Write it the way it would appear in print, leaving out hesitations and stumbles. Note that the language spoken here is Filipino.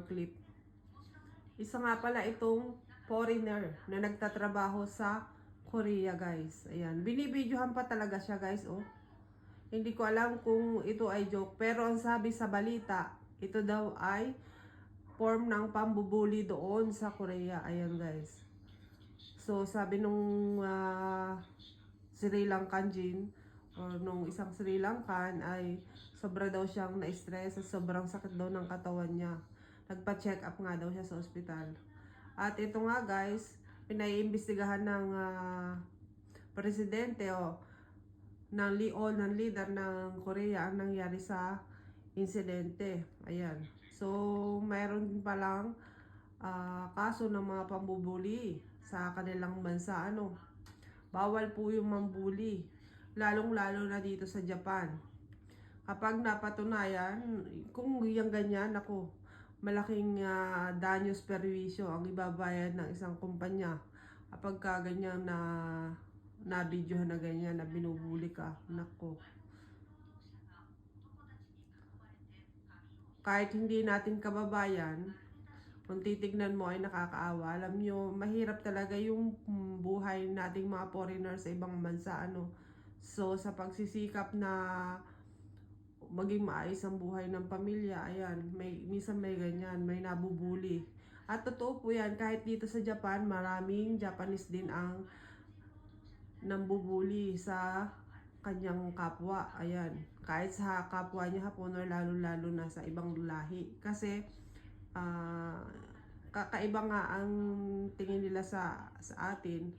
clip. Isa nga pala itong foreigner na nagtatrabaho sa Korea, guys. Ayan, binibidyohan pa talaga siya, guys, oh. Hindi ko alam kung ito ay joke, pero ang sabi sa balita, ito daw ay form ng pambubuli doon sa Korea. Ayan, guys. So, sabi nung Sri Lankan Jin, or nung isang Sri Lankan, ay sobra daw siyang na-stress at sobrang sakit daw ng katawan niya. Nagpa-check up nga daw siya sa ospital. At ito nga, guys, pinaiimbestigahan ng presidente ng leader ng Korea ang nangyari sa insidente. Ayan. So, mayroon din palang kaso ng mga pambubuli sa kanilang bansa. Bawal po yung mambuli, lalong-lalo na dito sa Japan. Kapag napatunayan, kung yung ganyan, ako, malaking danyos perwisyo ang ibabayad ng isang kumpanya kapag ganyan na na-video na ganyan na binubuli ka. Nako. Kahit hindi natin kababayan, kung titignan mo ay nakakaawa. Alam nyo, mahirap talaga yung buhay nating mga foreigner sa ibang bansa. So, sa pagsisikap na maging maayos ang buhay ng pamilya, ayan, minsan may ganyan, may nabubuli. At totoo po yan, kahit dito sa Japan, maraming Japanese din ang nambubuli sa kanyang kapwa. Ayan, kahit sa kapwa niya Hapon or lalo-lalo na sa ibang lahi. Kasi, kakaiba nga ang tingin nila sa atin.